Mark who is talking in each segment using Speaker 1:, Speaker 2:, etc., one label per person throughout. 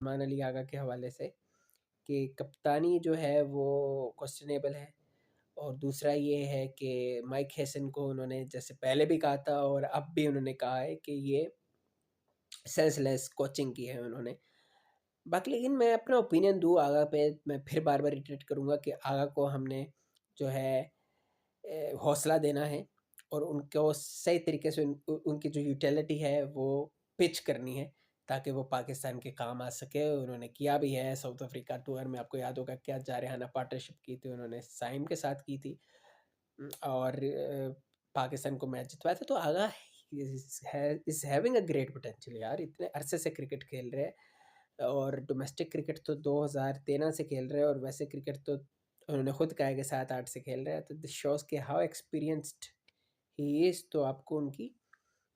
Speaker 1: सलमान अली आगा के हवाले से कि कप्तानी जो है वो क्वेश्चनेबल है, और दूसरा ये है कि माइक हेसन को उन्होंने जैसे पहले भी कहा था और अब भी उन्होंने कहा है कि ये सेंसलेस कोचिंग की है उन्होंने। बाकी लेकिन मैं अपना ओपिनियन दूँ आगा पे, मैं फिर बार बार रिट्रेट करूँगा कि आगा को हमने जो है हौसला देना है और उनको सही तरीके से उनकी जो यूटिलिटी है वो पिच करनी है ताकि वो पाकिस्तान के काम आ सके। उन्होंने किया भी है साउथ अफ्रीका टूर में, आपको याद होगा क्या जारहाना पार्टनरशिप की थी उन्होंने साइम के साथ की थी और पाकिस्तान को मैच जितवाया था। तो Agha is having a great potential यार, इतने अरसे से क्रिकेट खेल रहे हैं और डोमेस्टिक क्रिकेट तो 2013 से खेल रहे हैं और वैसे क्रिकेट तो उन्होंने खुद कहा है कि 7-8 से खेल रहे हैं। तो दिस शोज के हाउ एक्सपीरियंस्ड ही इज़। तो आपको उनकी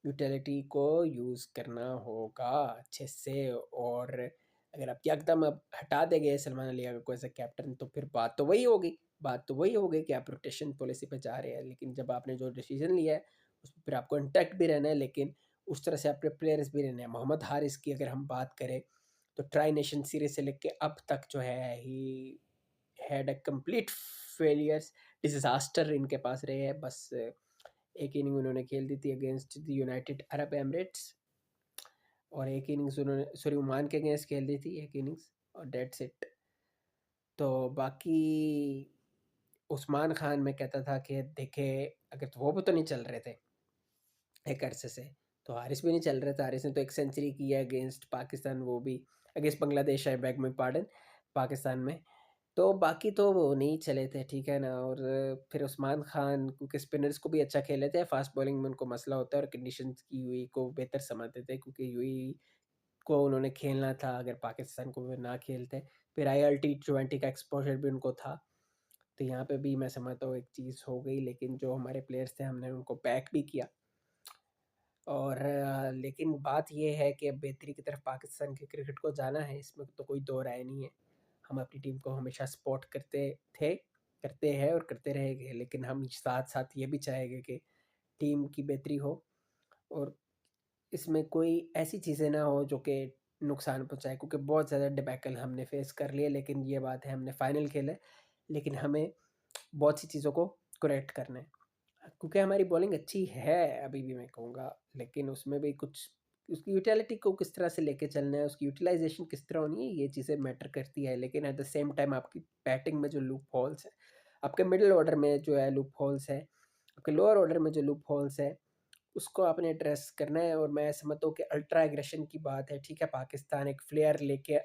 Speaker 1: यूटिलिटी को यूज़ करना होगा अच्छे से। और अगर आप एकदम अब हटा देंगे सलमान अली अगर को एज अ कैप्टन तो फिर बात तो वही हो गई कि आप रोटेशन पॉलिसी पे जा रहे हैं। लेकिन जब आपने जो डिसीजन लिया है उस पर फिर आपको इंटैक्ट भी रहना है, लेकिन उस तरह से आपके प्लेयर्स भी रहने हैं। मोहम्मद हारिस की अगर हम बात करें तो ट्राई नेशन सीरीज से लेके अब तक जो है he had a complete failures, disaster इनके पास रहे हैं। बस एक इनिंग उन्होंने खेल दी थी against the United Arab Emirates और एक इनिंग्स उन्होंने सॉरी ओमान के अगेंस्ट खेल दी थी एक इनिंग्स, और डेट्स इट। तो बाकी उस्मान खान मैं कहता था कि देखे अगर तो वो भी तो नहीं चल रहे थे एक अरसे से, तो हारिस भी नहीं चल रहा था। हारिस ने तो एक सेंचुरी की है अगेंस्ट पाकिस्तान, वो भी अगेंस्ट बांग्लादेश है, बैग में पार्डन, पाकिस्तान में। तो बाकी तो वो नहीं चले थे, ठीक है ना। और फिर उस्मान खान क्योंकि स्पिनर्स को भी अच्छा खेले थे, फास्ट बॉलिंग में उनको मसला होता है और कंडीशंस की यूई को बेहतर समझते थे क्योंकि यूई को उन्होंने खेलना था अगर पाकिस्तान को वो ना खेलते। फिर ILT20 का एक्सपोजर भी उनको था, तो यहाँ पे भी मैं समझता हूँ एक चीज़ हो गई। लेकिन जो हमारे प्लेयर्स थे हमने उनको बैक भी किया। और लेकिन बात ये है कि अब बेहतरी की तरफ पाकिस्तान के क्रिकेट को जाना है, इसमें तो कोई दो राय नहीं है। हम अपनी टीम को हमेशा सपोर्ट करते थे, करते हैं और करते रहेंगे, लेकिन हम साथ साथ ये भी चाहेंगे कि टीम की बेहतरी हो और इसमें कोई ऐसी चीज़ें ना हो जो कि नुकसान पहुंचाए। क्योंकि बहुत ज़्यादा डिबैकल हमने फेस कर लिए, लेकिन ये बात है हमने फाइनल खेला है, लेकिन हमें बहुत सी चीज़ों को करेक्ट करना है क्योंकि हमारी बॉलिंग अच्छी है अभी भी मैं कहूँगा, लेकिन उसमें भी कुछ उसकी यूटिलिटी को किस तरह से लेके चलना है, उसकी यूटिलाइजेशन किस तरह होनी है, ये चीज़ें मैटर करती है। लेकिन एट द सेम टाइम आपकी बैटिंग में जो लूप होल्स है, आपके मिडिल ऑर्डर में जो है लूप होल्स है, आपके लोअर ऑर्डर में जो लूप होल्स है, उसको आपने एड्रेस करना है। और मैं समझता हूँ कि अल्ट्रा एग्रेशन की बात है, ठीक है, पाकिस्तान एक फ्लेयर लेके